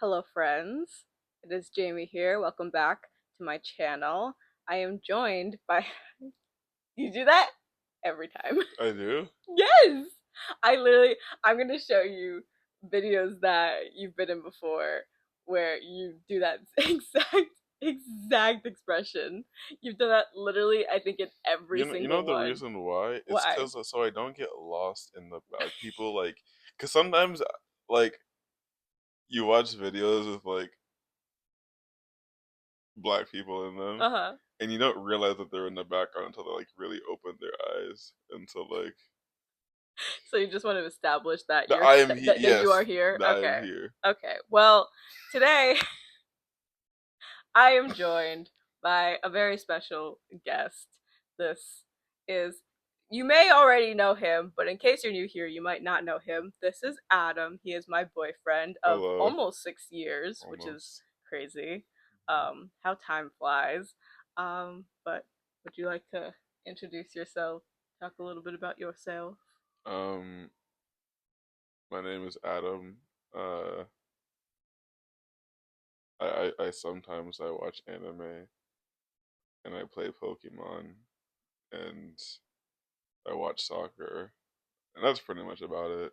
Hello, friends. It is Jamie here. Welcome back to my channel. I am joined by. You do that every time. I do? Yes! I'm gonna show you videos that you've been in before where you do that exact expression. You've done that literally, I think, in every You know single the one. reason why? It's Why? because so I don't get lost in the people because sometimes like you watch videos with black people in them, Uh huh. and you don't realize that they're in the background until they really open their eyes, and so So you just want to establish that the I am that you are yes, here. the I am Okay. here. Okay. Well, today I am joined by a very special guest. This is, you may already know him, but in case you're new here, you might not know him. This is Adam. He is my boyfriend of Hello, almost 6 years, which is almost. crazy. How time flies. But would you like to introduce yourself? Talk a little bit about yourself. Um, my name is Adam. Uh, I sometimes I watch anime and I play Pokemon and I watch soccer. And that's pretty much about it.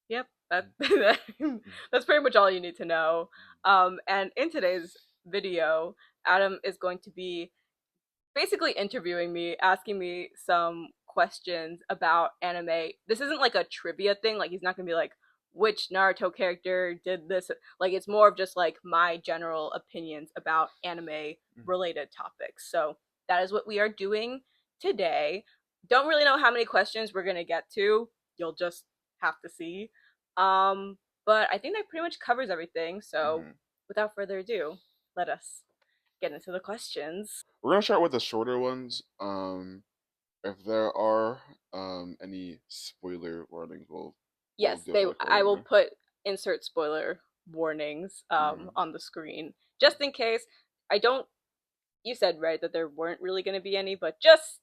Yep, that's pretty much all you need to know. And in today's video, Adam is going to be basically interviewing me, asking me some questions about anime. This isn't like a trivia thing. Like he's not gonna be like, which Naruto character did this. Like it's more of just like my general opinions about anime related topics. So that is what we are doing today. Don't really know how many questions we're gonna get to. You'll just have to see. Um, but I think that pretty much covers everything. So Mm-hmm. without further ado, let us get into the questions. We're gonna start with the shorter ones. If there are any spoiler warnings, we'll Yes, do it they. like I will whatever. put insert spoiler warnings Mm-hmm. on the screen just in case. I don't. You said right that there weren't really going to be any, but Just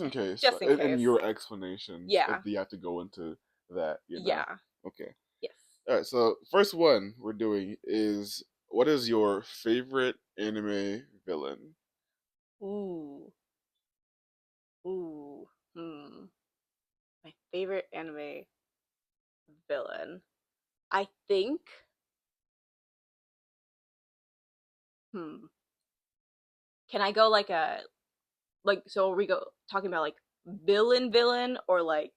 in case, just in in case. your explanations, if Yeah, you have to go into that, you know. yeah, Okay. yes. All right. So first one we're doing is what is your favorite anime villain? Ooh, ooh, hmm. My favorite anime villain. I think. Hmm. Can I go like a so? Are we go talking about like villain or like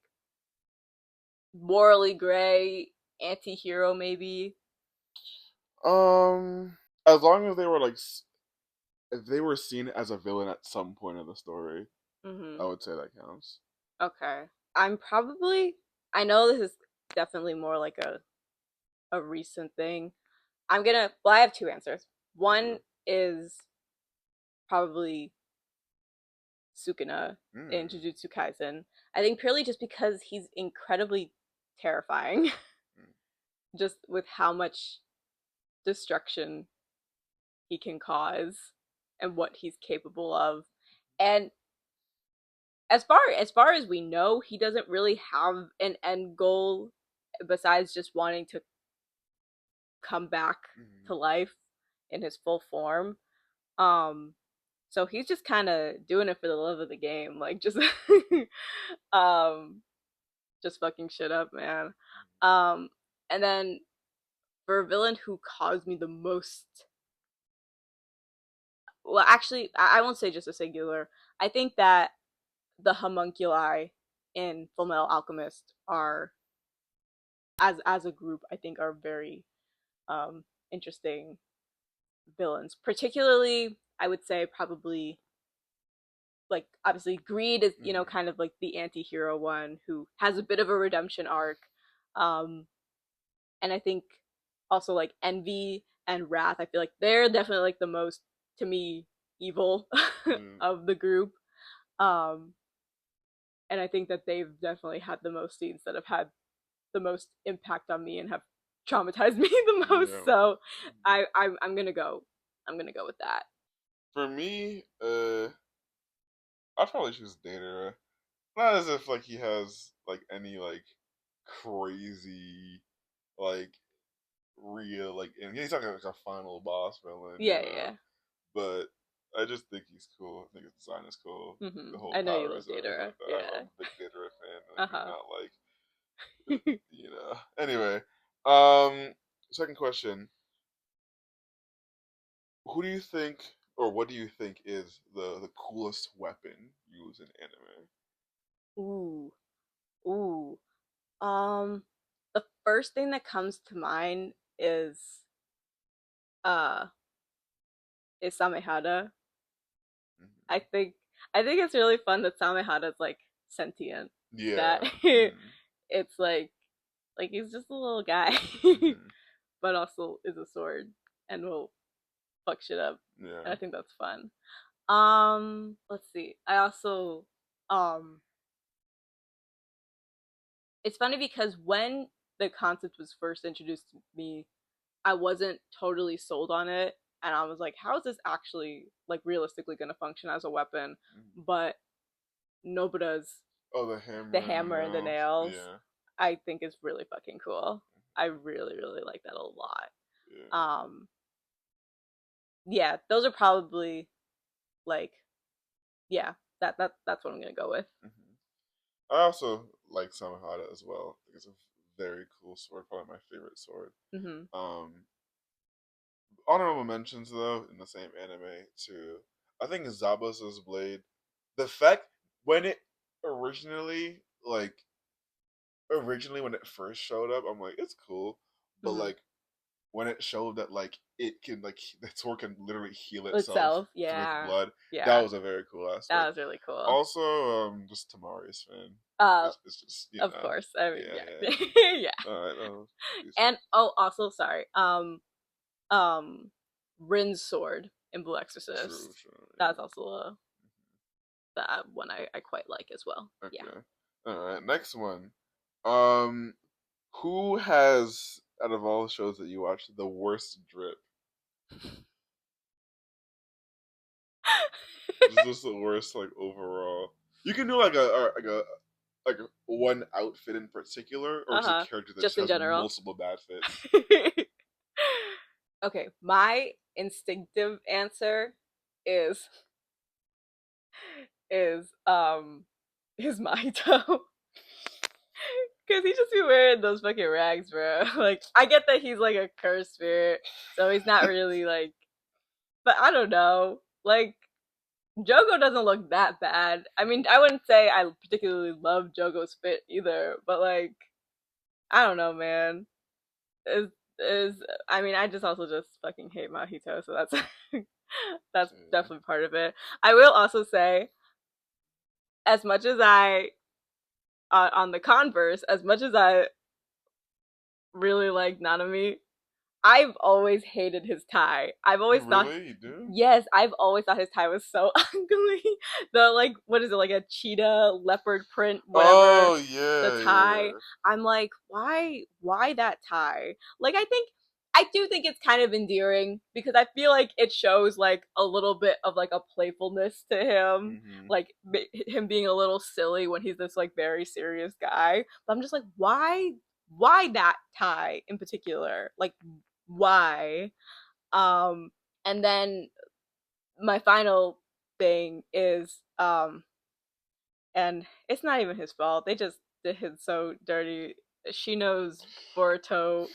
morally gray anti-hero maybe? As long as they were if they were seen as a villain at some point of the story, Mm-hmm. I would say that counts. Okay. I'm probably I know this is definitely more like a recent thing. I have two answers. One Okay. is probably Sukuna in Mm. Jujutsu Kaisen. I think purely just because he's incredibly terrifying Mm. just with how much destruction he can cause and what he's capable of. And as far as we know, he doesn't really have an end goal besides just wanting to come back Mm. to life in his full form. Um, so he's just kind of doing it for the love of the game, like just um, just fucking shit up, man. Um, and then for a villain who caused me the most, well, actually, I won't say just a singular. I think that the homunculi in Fullmetal Alchemist are, as a group, I think are very interesting villains. Particularly, I would say probably like obviously Greed is Mm. kind of like the anti-hero one who has a bit of a redemption arc. Um and I think also like Envy and Wrath, I feel like they're definitely like the most, to me, evil Mm. of the group. Um and I think that they've definitely had the most scenes that have had the most impact on me and have traumatized me the most. Yeah. So I'm gonna go. I'm gonna go with that. For me, I'd probably choose Datara. Not as if he has any crazy like real like, and he's not like a final boss villain, you Yeah, know. yeah. But I just think he's cool. I think his design is cool. The whole I know you power love is everything Datara. like that. I'm Yeah. a big Gator fan. I do Uh-huh. not like, you know. Anyway, second question: who do you think, or what do you think is the coolest weapon used in anime? Ooh. Ooh. Um, the first thing that comes to mind uh is Samehada. I Hmm. think I think it's really fun that Samehada is like sentient. That Yeah. Hmm. it's like he's just a little guy, Hmm. but also is a sword and will fuck shit up. And Yeah. I think that's fun. Let's see. I also um it's funny because when the concept was first introduced to me, I wasn't totally sold on it, and I was like, how is this actually like realistically going to function as a weapon? Hmm. But Nobuta's Oh, the the hammer and the hammer and the nails. nails, Yeah. I think is really fucking cool. I really really like that a lot. Yeah. Um, yeah, those are probably like yeah, that's what I'm gonna go with. Hmm. I also like Samahada as well. I think it's a very cool sword, probably my favorite sword. Hmm. Um, Honorable mentions though in the same anime too. I think Zabuza's blade. The fact when it originally like originally when it first showed up, I'm like it's cool, but Hmm. like when it showed that like it can like the sword can literally heal itself Itself, with yeah, blood, that yeah, was a very cool that aspect. was really cool. Also, just Tamari's fan. Uh, It's just you of know, course. I mean, yeah, yeah, yeah. yeah. All right, that was decent. And oh, also sorry. Um, Rin's sword in Blue True, Exorcist. true, That's yeah. also that one I quite like as well. Yeah. Okay. All right. Next one. Um, who has out of all the shows that you watch the worst drip? Just the worst like overall. You can do like a one outfit in particular, or Uh just a huh. character that Just just in has general. multiple bad fits. Okay, my instinctive answer is is um is Mahito. Cause he just be wearing those fucking rags, bro. Like I get that he's like a cursed spirit, so he's not really like. But I don't know. Like Jogo doesn't look that bad. I mean, I wouldn't say I particularly love Jogo's fit either, but like I don't know, man. Is I mean, I just also just fucking hate Mahito, so that's that's Yeah. definitely part of it. I will also say, as much as I on the converse, as much as I really like Nanami, I've always hated his tie. I've You always thought, really? You do? yes, I've always thought his tie was so ugly. The like, what is it, like a cheetah leopard print, whatever, Oh the yeah, tie. yeah. I'm like, why that tie? Like, I do think it's kind of endearing because I feel like it shows like a little bit of like a playfulness to him, Mm-hmm. like him being a little silly when he's this like very serious guy. But I'm just like, why that tie in particular? Like why? Um, and then my final thing is, and it's not even his fault. They just did him so dirty. Shino's Boruto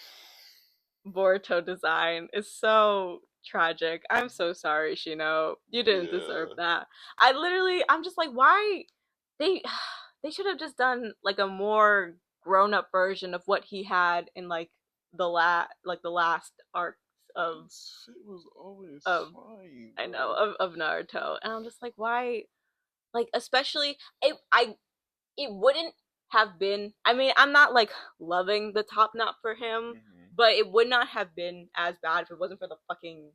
Boruto design is so tragic. I'm so sorry, Shino. You didn't deserve Yeah. that. I'm just like, why they they should have just done like a more grown up version of what he had in like the last arcs of His fit was always of fine, I know bro. of Naruto, and I'm just like, why? Like, especially it wouldn't have been. I mean, I'm not like loving the top knot for him, Mm-hmm. but it would not have been as bad if it wasn't for the fucking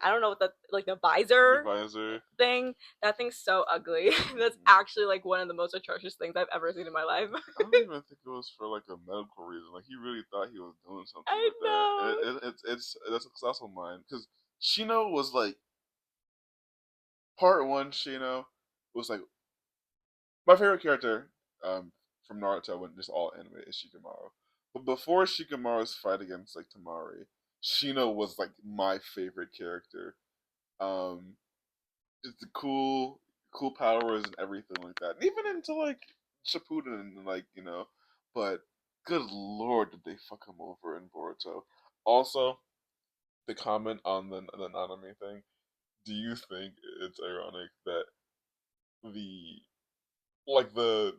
I don't know what the like the The visor visor. thing. That thing's so ugly. That's Mm-hmm. actually like one of the most atrocious things I've ever seen in my life. I don't even think it was for like a medical reason. Like he really thought he was doing something I with that, and know. it's that's also mine because Shino was like part one. Shino was like my favorite character from Naruto when just all anime is Shikamaru. But before Shikamaru's fight against like Tamari, Shino was like my favorite character. Um, just the cool powers and everything like that. And even into like Shippuden and like but good lord, did they fuck him over in Boruto? Also, the comment on the Nanami thing. Do you think it's ironic that the like the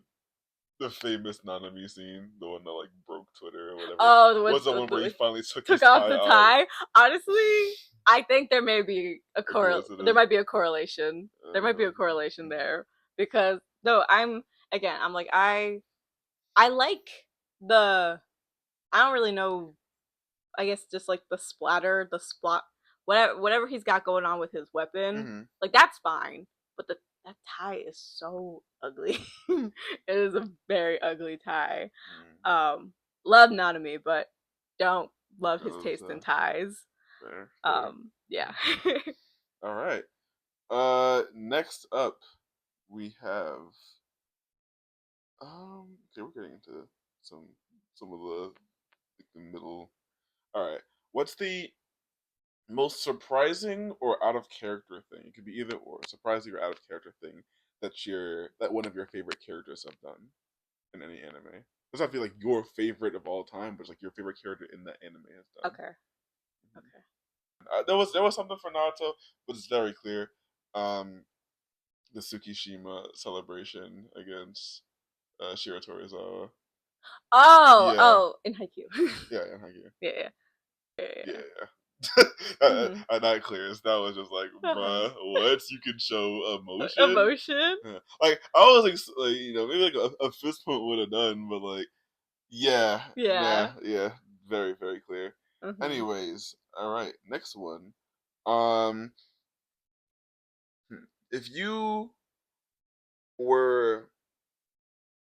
famous Nanami scene, the one that like broke Twitter or whatever, Oh, the was one the one where he finally took took his off tie the off? tie. Honestly, I think there may be a A there coincidence. might be a correlation. There might be a correlation there because no, I'm like I like the I don't really know. I guess just like the splatter, the splot, whatever he's got going on with his weapon, Mm-hmm. like that's fine. But the that tie is so ugly. It is a very ugly tie. Mm. Um, love Nanami, but don't love his Because taste in ties. fair. Yeah. All right. Next up we have okay, we're getting into some some of the like, the middle. All right. What's the most surprising or out of character thing? It could be either or, surprising or out of character thing that one of your favorite characters have done in any anime. It doesn't have to be like your favorite of all time, but it's like your favorite character in that anime has done. Okay. Okay. There was something for Naruto, but it's very clear. Um, the Tsukishima celebration against Shiro Torizawa. Oh, Yeah, oh, in Haikyuu. yeah, yeah, yeah. Yeah, yeah, yeah, Yeah. yeah. Mm-hmm. That clears. That was just like, Uh-huh. bruh, what? You can show emotion? Emotion. Yeah. Like, I was like, maybe like a fist pump would have done, but like, yeah, Yeah. yeah, very, very clear. Mm-hmm. Anyways, all right, next one. Um, if you were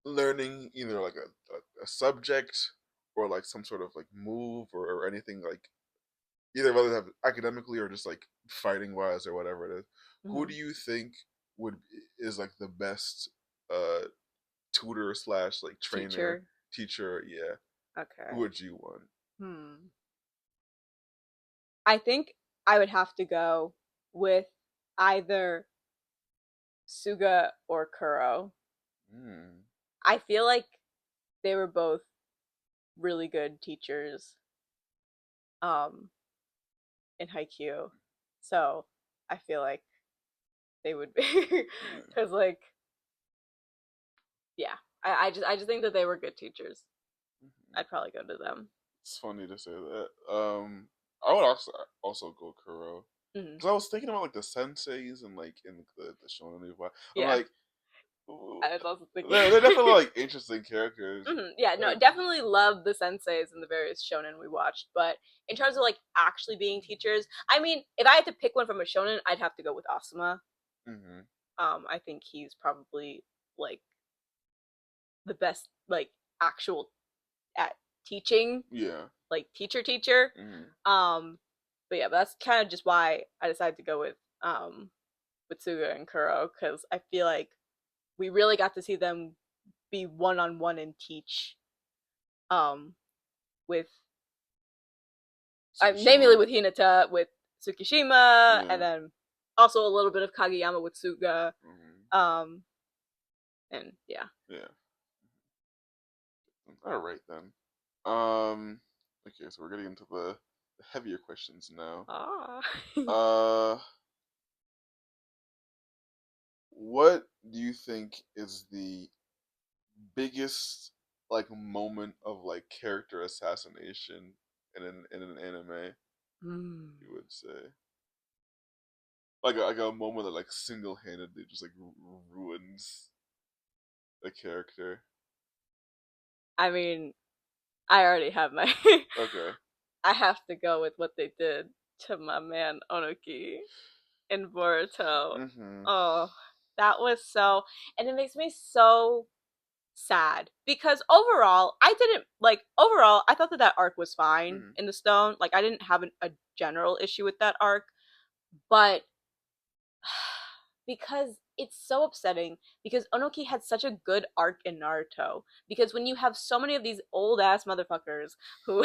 learning either like a subject or like some sort of like move or anything like either whether have academically or just like fighting wise or whatever it is, who Mm-hmm. do you think would is like the best uh tutor slash like trainer Teacher. teacher? Yeah, who Okay. would you want? Hmm. I think I would have to go with either Suga or Kuro. Mm. I feel like they were both really good teachers in Haikyuu. So I feel like they would be Yeah. cuz like yeah, I just think that they were good teachers. Mhm. I'd probably go to them. It's funny to say that. I would also go Kuro Hmm. because I was thinking about like the senseis and like in the shonen. I'm Yeah. like, ooh, I was also thinking they're definitely like interesting characters. Yeah, no, Like, definitely love the senseis and the various shonen we watched, but in terms of like actually being teachers, I mean, if I had to pick one from a shonen, I'd have to go with Asuma. hmm I think he's probably like the best like actual at teaching, yeah. like teacher. hmm Um but yeah, but that's kind of just why I decided to go with Suga and Kuro cuz I feel like we really got to see them be one-on-one and teach um with namely Tsukishima. with Hinata, with Tsukishima, and Yeah. then also a little bit of Kageyama with Suga. hmm Um, and yeah. Yeah. All right then. Um. Okay, so we're getting into the heavier questions now. Ah. Uh, what do you think is the biggest like moment of like character assassination in an anime? Mm. You would say like a moment that like single handedly just like ruins a character. I mean, I already have my. Okay. I have to go with what they did to my man Onoki in Boruto. Mm-hmm. Oh, that was so, and it makes me so sad because overall, I didn't like. Overall, I thought that that arc was fine Mm-hmm. in the stone. Like, I didn't have a general issue with that arc, but because it's so upsetting, because Onoki had such a good arc in Naruto, because when you have so many of these old ass motherfuckers who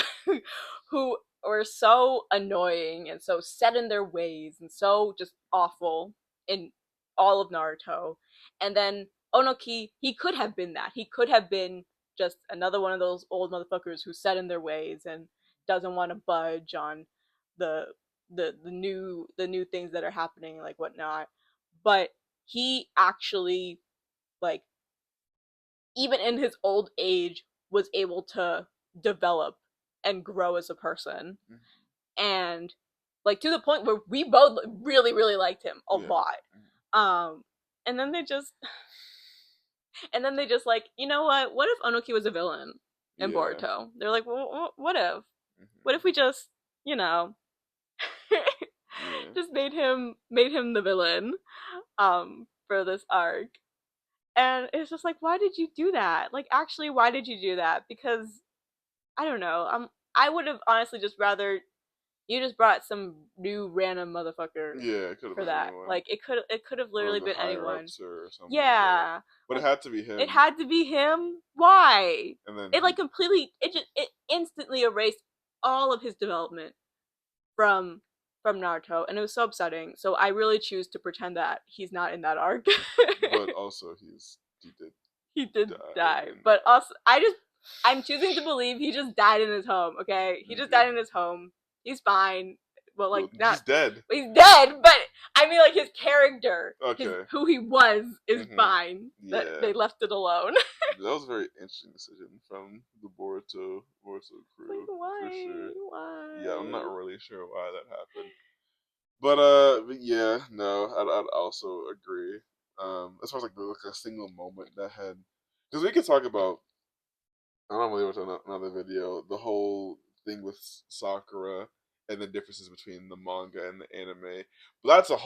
who were so annoying and so set in their ways and so just awful in all of Naruto, and then Onoki, he could have been that. He could have been just another one of those old motherfuckers who's set in their ways and doesn't want to budge on the the new things that are happening, like whatnot. But he actually, like, even in his old age, was able to develop and grow as a person, Mhm. and like to the point where we both really really liked him a Yeah. lot. um and then they just like, you know what if Onoki was a villain in Yeah. Boruto? They're like, well, what if Mhm. we just, you know, Yeah. just made him the villain for this arc. And it's just like, why did you do that? Like, actually, why did you do that? Because I don't know. I would have honestly just rather you just brought some new random motherfucker Yeah, it could have for been that. anyone. Like, it could have Or literally like the been higher anyone. ups or something like that. Yeah, But it like, had to be it him. had to be him. Why? And then It like completely, it instantly erased all of his development from Naruto, and it was so upsetting. So I really choose to pretend that he's not in that arc. but also he did He did die die, in but that. also I'm choosing to believe he just died in his home. Okay, he just Okay. died in his home. He's fine. Well, like, Well, not, he's dead. well, he's dead, but I mean, like, his character, his Okay. who he was, is Mhm. fine. That Yeah. they left it alone. That was a very interesting decision from the Boruto Like, crew for why? sure. Yeah, I'm Why? not really sure why that happened. But yeah, no, I'd also agree. As far as like a single moment that had, because we could talk about. I don't really watch another video. The whole thing with Sakura and the differences between the manga and the anime. But that's That's a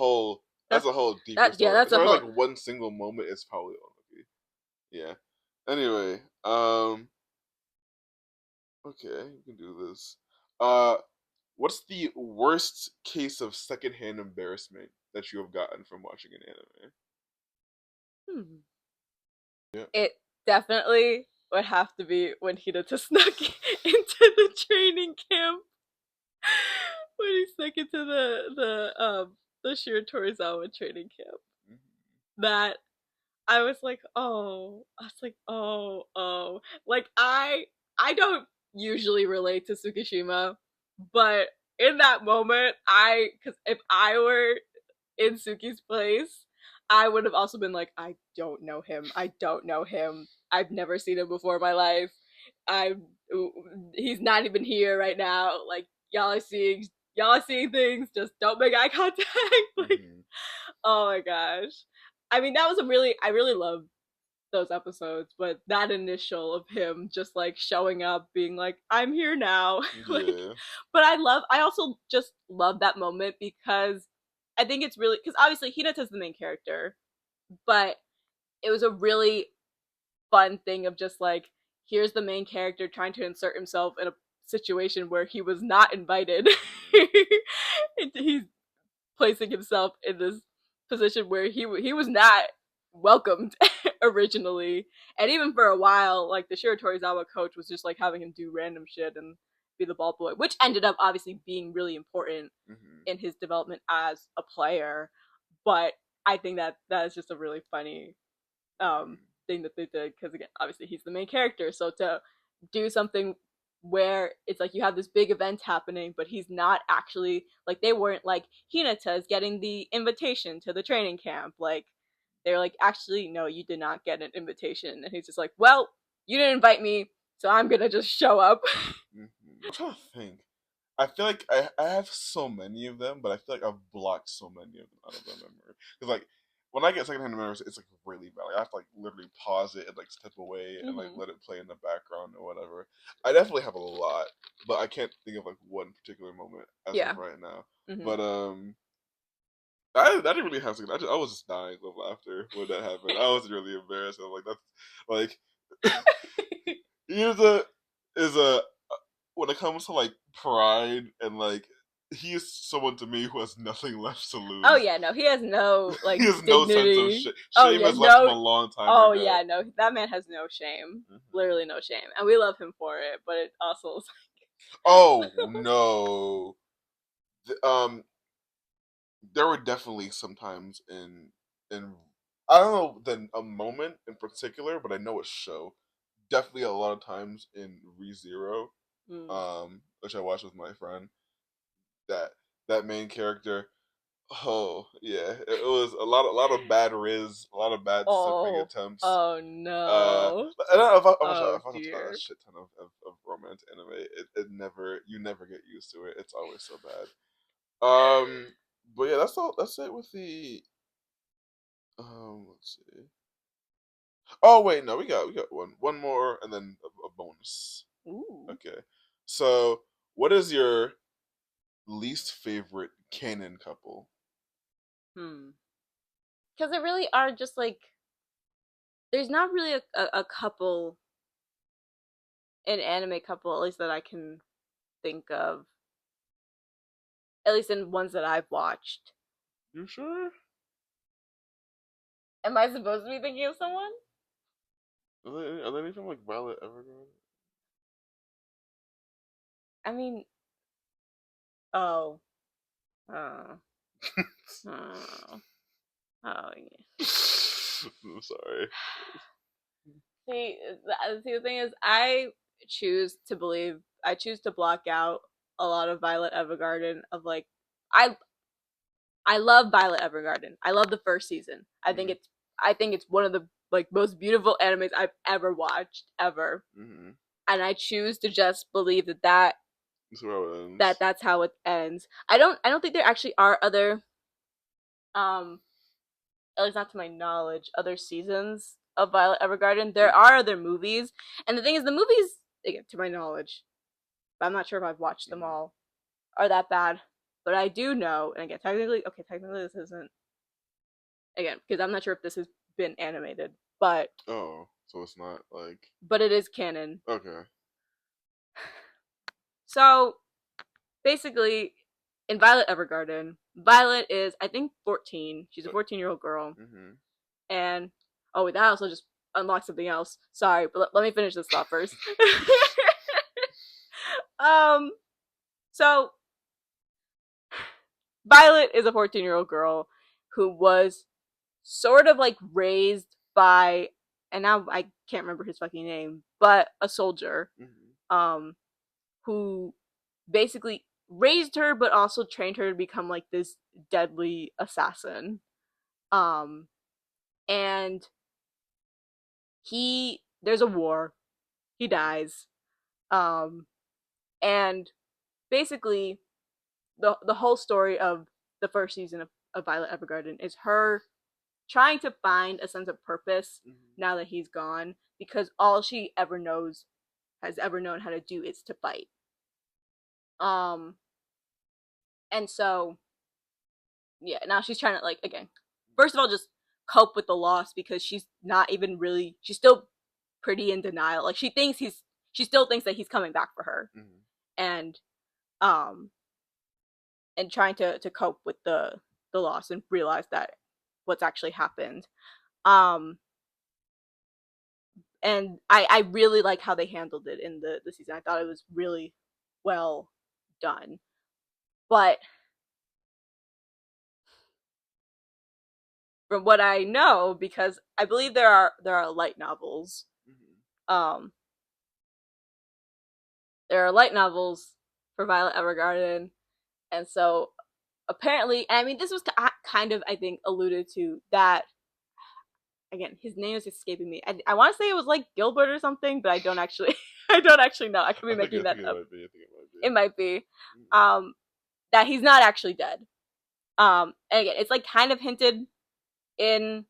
whole deeper that. Yeah, story. that's As a far as whole. like one single moment, it's probably Onoki. Yeah. Anyway, okay, we can do this. Uh, what's the worst case of secondhand embarrassment that you have gotten from watching an anime? Hmm. Yeah. It definitely would have to be when Hinata snuck into the training camp. When he snuck into the Shiratorizawa training camp. That I was like, oh, like, I don't usually relate to Tsukishima, but in that moment, because if I were in Suki's place, I would have also been like, I don't know him. I don't know him. I've never seen him before in my life. I He's not even here right now. Like, y'all are seeing things. Just don't make eye contact. Like, Mm-hmm. oh my gosh. I mean, that was a really I really loved those episodes, but that initial of him just like showing up, being like, I'm here now. Like, Yeah. but I also just love that moment because I think it's really, because obviously Hinata's the main character, but it was a really fun thing of just like, here's the main character trying to insert himself in a situation where he was not invited. He's placing himself in this position where he was not welcomed originally, and even for a while, like, the Shiratorizawa coach was just like having him do random shit and be the ball boy, which ended up obviously being really important Mm-hmm. in his development as a player. But I think that that is just a really funny thing that they did, because again, obviously he's the main character, so to do something where it's like you have this big event happening, but he's not actually, like, they weren't like, Hinata's getting the invitation to the training camp. Like, they're like, actually, no, you did not get an invitation. And he's just like, well, you didn't invite me, so I'm gonna just show up. Mm-hmm. I'm trying to think. I feel like I have so many of them, but I feel like I've blocked so many of them out of my memory. Because like when I get secondhand memories, it's like really bad. Like I have to like literally pause it and like step away and like Mm-hmm. let it play in the background or whatever. I definitely have a lot, but I can't think of like one particular moment as Yeah. of right now. Mm-hmm. But I didn't really have to. I was just dying of laughter when that happened. I was really embarrassed. I'm like, that's like Yuza is a when it comes to like pride and like he is someone to me who has nothing left to Oh lose. yeah, no, he has no He like has no sense of dignity. shame. Oh Shame yeah, has left him no. a long time Oh ago. yeah, no, that man has no shame. Mhm. Literally no shame, and we love him for it. But it also is Oh no. There were definitely sometimes in I don't know then a moment in particular, but I know a show. Definitely a lot of times in ReZero, mm. which I watched with my friend, that that main character. Oh yeah, it was a lot of bad riz, a lot of bad simping Oh, attempts. oh Uh, no. I don't know if Oh I talked about a dear. shit ton of romance anime. It never you never get used to it. It's always so bad. But yeah, that's all. That's it with the let's see. Oh wait, no, we got one more and then a bonus. Ooh. Okay, so what is your least favorite canon couple? Hmm. Because there really are just like there's not really a couple an anime couple at least that I can think of at least in ones that I've watched. You sure? Am I supposed to be thinking of someone? Are there anything like Violet Evergarden? I mean, oh, oh, oh, oh, yeah. I'm sorry. See, the thing is, choose to believe, I choose to block out a lot of Violet Evergarden of like, I, I love Violet Evergarden. I love the first season. Mm-hmm. I think it's one of the like most beautiful animes I've ever watched ever, Mm-hmm. and I choose to just believe That's how it that ends. that's how it ends. I don't think there actually are other um at least not to my knowledge, other seasons of Violet Evergarden. There are other movies, and the thing is, the movies, again, to my knowledge, but I'm not sure if I've watched them Mm-hmm. all, are that bad. But I do know, and again, technically this isn't again because I'm not sure if this has been animated, Oh, so it's not like but it is canon. okay. So basically, in Violet Evergarden, Violet is I think 14. She's a 14-year-old girl, Mm-hmm. and oh, that also just unlocked something else. Sorry, but let me finish this thought first. um, so Violet is a 14-year-old girl who was sort of like raised by, and now I can't remember his fucking name, but a soldier, Mm-hmm. um, who basically raised her, but also trained her to become like this deadly assassin. Um, and there's a war. He dies. Um, and basically the whole story of the first season of Violet Evergarden is her trying to find a sense of purpose Mm-hmm. now that he's gone because all she ever knows has ever known how to do is to fight. Um and so yeah, now she's trying to like again, first of all just cope with the loss because she's not even really she's still pretty in denial. Like she still thinks that he's coming back for her. Mm-hmm. And um and trying to cope with the loss and realize that what's actually happened. Um, and I really like how they handled it in the season. I thought it was really well done. But from what I know, because I believe there are light novels. Mm-hmm. Um, there are light novels for Violet Evergarden, and so apparently, and I mean, this was kind of I think alluded to that again, his name is escaping me. I want to say it was like Gilbert or something, but I don't actually I don't actually know. I could be I making that think it up. might be. I think it might be. It might be. Mm-hmm. That he's not actually dead. And again, it's like kind of hinted in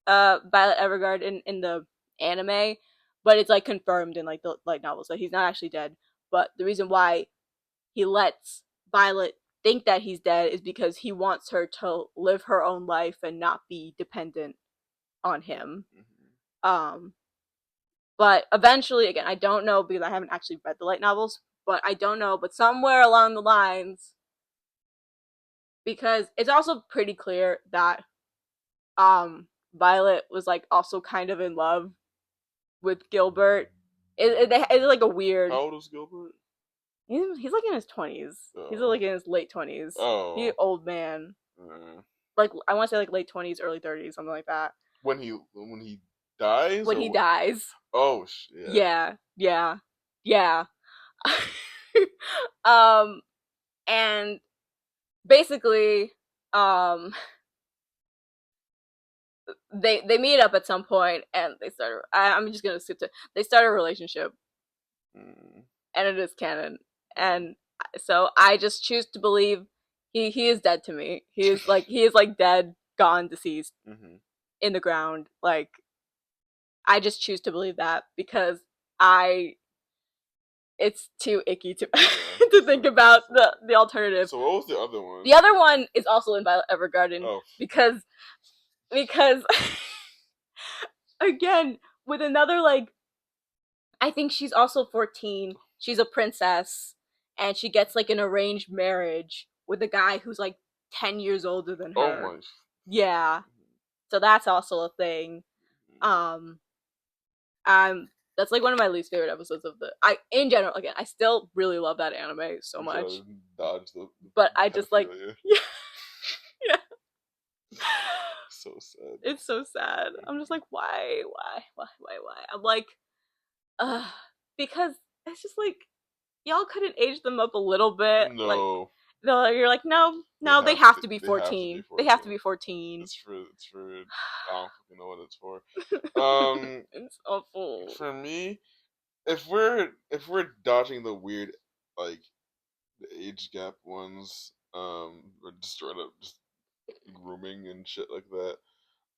Violet Evergarden in the anime, but it's like confirmed in like the light novel, so he's not actually dead. But the reason why he lets Violet think that he's dead is because he wants her to live her own life and not be dependent on him. Mm-hmm. Um, But eventually, again, I don't know because I haven't actually read the light novels, but I don't know. But somewhere along the lines, because it's also pretty clear that Violet was like also kind of in love with Gilbert. It's like a weird. How old is Gilbert? He's like in his 20s. He's Oh. like in his late 20s. He's Oh. an old man. Uh, Like I want to say like late 20s, early 30s, something like that. when he dies When he or dies. oh yeah. Yeah, yeah, yeah. um, and basically, um, they meet up at some point and they start. I'm just gonna skip to. They start a relationship, Mm, and it is canon. mm. And so I just choose to believe he is dead to me. He is like dead, gone, deceased, Mm-hmm. in the ground. Like I just choose to believe that because I it's too icky to Yeah. to think about the alternative. So what was the other one? The other one is also in Violet Evergarden Oh. because again with another like I think she's also 14. She's a princess and she gets like an arranged marriage with a guy who's like 10 years older than Oh her. my. Yeah. So that's also a thing. Um um that's like one of my least favorite episodes of the I in general again, I still really love that anime so You try much. to dodge the But I just like pedophilia. yeah, yeah. So sad. It's so sad. I'm just like, why? I'm like, uh, because it's just like y'all couldn't age them up a little bit. Like, No, you're like, no, they no, they have have to. to be They have to be 14. They have to 14. be 14. It's for. It's for. I don't fucking know what it's for. It's awful. For me, if we're dodging the weird like the age gap ones, or just straight up just grooming and shit like that.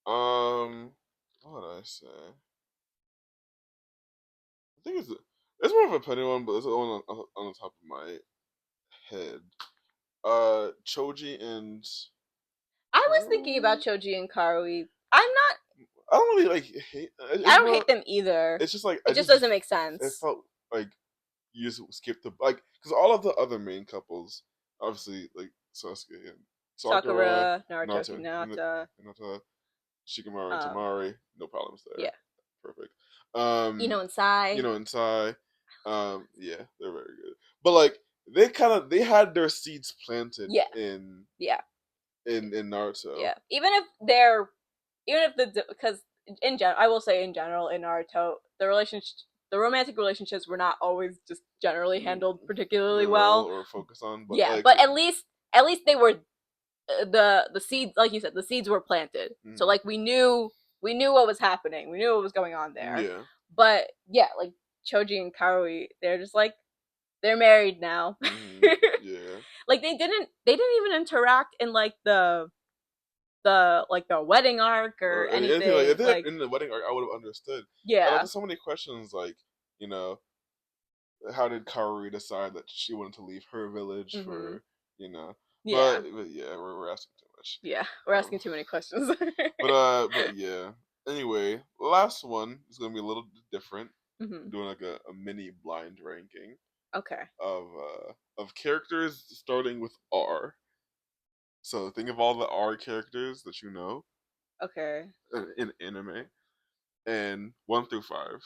What would I say? I think it's more of a petty one, but it's the one on the top of my head. Choji and I was thinking about Karui. Choji and Karui. I'm not. I don't really like hate. I It's don't more. hate them either. It's just like It just doesn't make it sense. felt like you just skipped the like because all of the other main couples, obviously like Sasuke and Sakura, Sakura, Naruto, Naruto and Hinata. Hinata, Shikamaru and Um, Tamari, no problems there. yeah. Perfect. Ino and Sai. And Sai, yeah, they're very good. But like they had their seeds planted Yeah. in Yeah. Naruto. Yeah. Even if the because in general, I will say in general in Naruto, the romantic relationships were not always just generally Mm, handled particularly well well. or focus on, but Yeah, like but at least they were the seeds, like you said, the seeds were planted. So mm, like we knew what was happening. We knew what was going on there. yeah, But yeah, like Choji and Karui, they're just like they're married now. yeah, Like they didn't even interact in like the wedding arc or or anything like anything. if they had Like in the wedding arc, I would have understood. Like yeah. there's so many questions like you know how did Kaori decide that she wanted to leave her village Mhm. for you know, Yeah. but yeah, we're asking too much. Yeah. We're Um, asking too many questions. but yeah. Anyway, last one is gonna be a little bit different. Mhm. Doing like a mini blind ranking Okay. of characters starting with R. So think of all the R characters that you know Okay. in anime, and 1 through 5.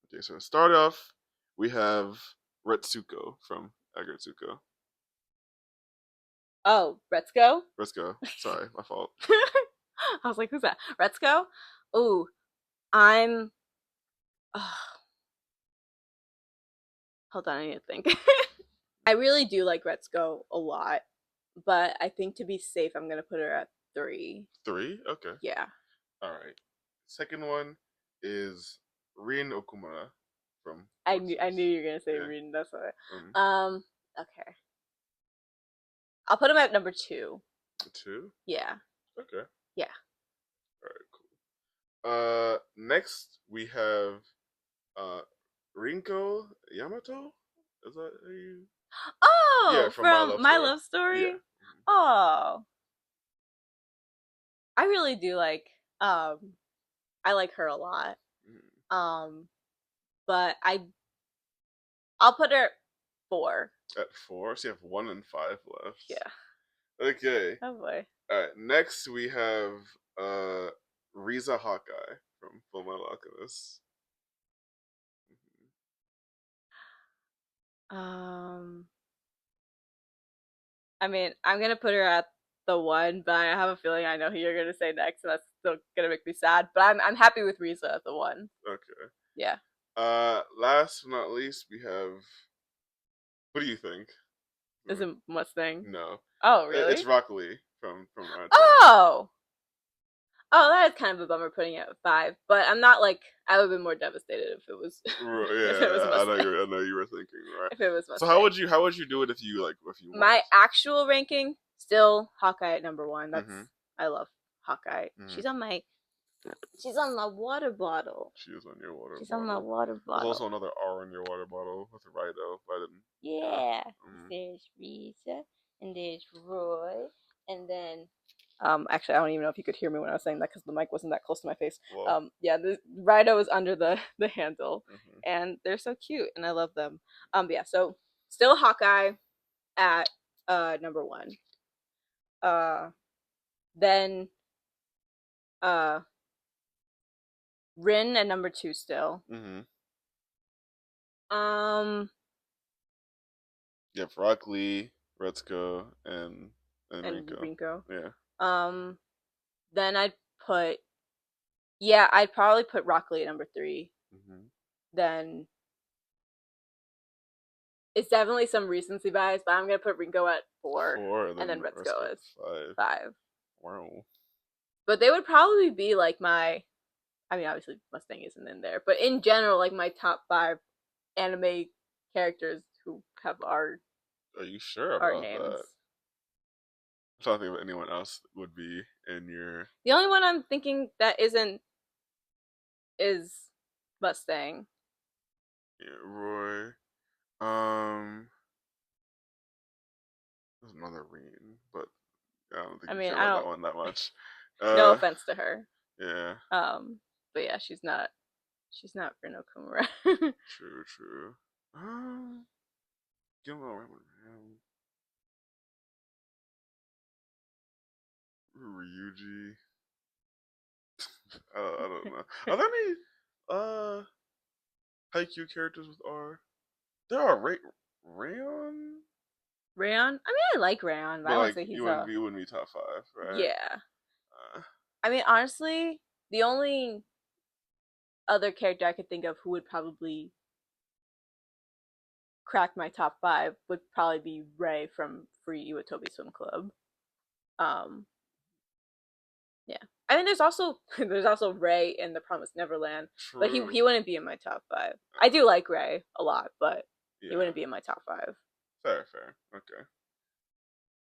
Okay, so to start off, we have Retsuko from Aggretsuko. Oh, let's go. Let's go. Sorry, my fault. I was like, who's that? Retsuko? Ooh, I'm. Hold on, I need to think. I really do like Retsuko a lot, but I think to be safe, I'm gonna put her at 3. 3? Okay. Yeah, Alright. Second one is Rin Okumura from I knew Forces. you were gonna say Yeah. Reading. That's why. Um, Okay, I'll put him at number 2. 2? Yeah, Okay. yeah. Alright, cool. Next we have uh Rinko Yamato? Is that how you Yeah, Oh, from My from Love My Story. Love Story. Yeah. Oh, I really do like. Um, I like her a lot. Mhm. Um, but I'll put her 4. At 4, so you have 1 and 5 left. Yeah. Okay. Oh boy. All right. Next we have uh Riza Hawkeye from Fullmetal Alchemist. Um, I mean, I'm gonna put her at the one, but I have a feeling I know who you're gonna say next, and that's still gonna make me sad. But I'm happy with Riza at the one. Okay. Yeah. Last but not least, we have. What do you think? Is it Mustang? No, Oh, it's really? Rock Lee from Naruto. Oh! Oh, that is kind of a bummer putting it at 5, but I'm not like I would have been more devastated if it was if it was Yeah, Mustang. I know you were thinking right. If it was So Mustang. how would you do it if you My weren't? actual ranking still Hawkeye at number 1. That's Mm-hmm. I love Hawkeye. Mm-hmm. She's on my water bottle. She is on your water She's on my bottle. water There's bottle. also another R on your water bottle with a Rido, but I didn't. Yeah. Mm. There's Risa and there's Roy and then actually I don't even know if you could hear me when I was saying that because the mic wasn't that close to my face. Well, Yeah, the Rido is under the handle mm-hmm. and they're so cute and I love them. Yeah, so still Hawkeye at number 1. Uh then uh Rin at number 2 still. Mm-hmm. Um You have Rock Lee, Retsuko, and and Rinko. Rinko. Yeah. Um then put I'd probably put Rock Lee at number 3. Mm-hmm. Then it's definitely some recency bias, but I'm gonna put Ringo at 4, and then Retsuko is 5. Wow. But they would probably be like my. I mean, obviously Mustang isn't in there, but in general, like my top 5 anime characters who have our Are you sure about names. that? I'm trying to think if anyone else would be in your. The only one I'm thinking that isn't is Mustang. Yeah, Roy. Um, there's another Reen, but I don't think I you mean, care I about don't. that one that much. No offense to her. Yeah. But yeah, she's not. She's not Rino Kumura. True, true. Give him a Ryuji. I don't know. Are there any Haikyuu characters with R? There are Rayon, Rayon? I mean, I like Rayon, but I but wouldn't like say he's a. you wouldn't be top 5, right? Yeah. Uh, I mean, honestly, the only other character I could think of who would probably crack my top 5 would probably be Ray from Free Iwatobi Swim Club. Um, yeah. I mean, there's also Ray in The Promised Neverland, but true. he wouldn't be in my top 5. I do like Ray a lot, but Yeah. he wouldn't be in my top 5. Fair. Okay.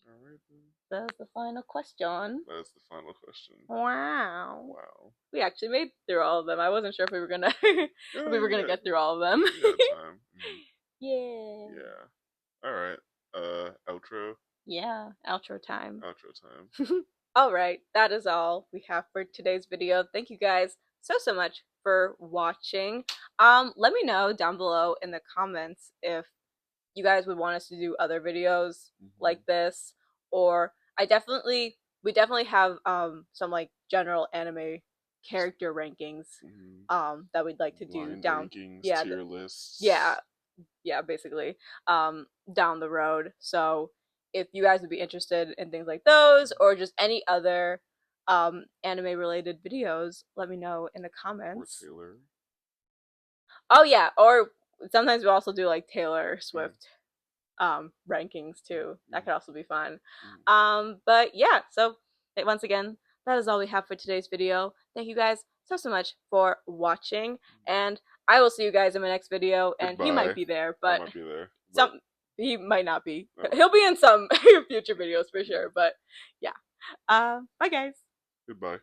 All right then. That's the final question. That's the final question. Wow. Wow. We actually made through all of them. I wasn't sure if we were gonna get through all of them. We got time. Mm-hmm. Yeah. Yeah. All right. Outro. Yeah. Outro time. Outro time. All right. That is all we have for today's video. Thank you guys so much for watching. Let me know down below in the comments if you guys would want us to do other videos like this, or we definitely have some like general anime character rankings that we'd like to do down rankings, yeah tier lists. Yeah, basically down the road. So if you guys would be interested in things like those or just any other anime related videos, let me know in the comments. Or Taylor. Oh yeah, or sometimes we also do like Taylor Swift rankings too. That could also be fun. But yeah, so once again, that is all we have for today's video. Thank you guys so much for watching, and I will see you guys in my next video. And Goodbye. he might be there, but I might be there. he might not be. Oh. He'll be in some future videos for sure. But yeah, bye guys. Goodbye.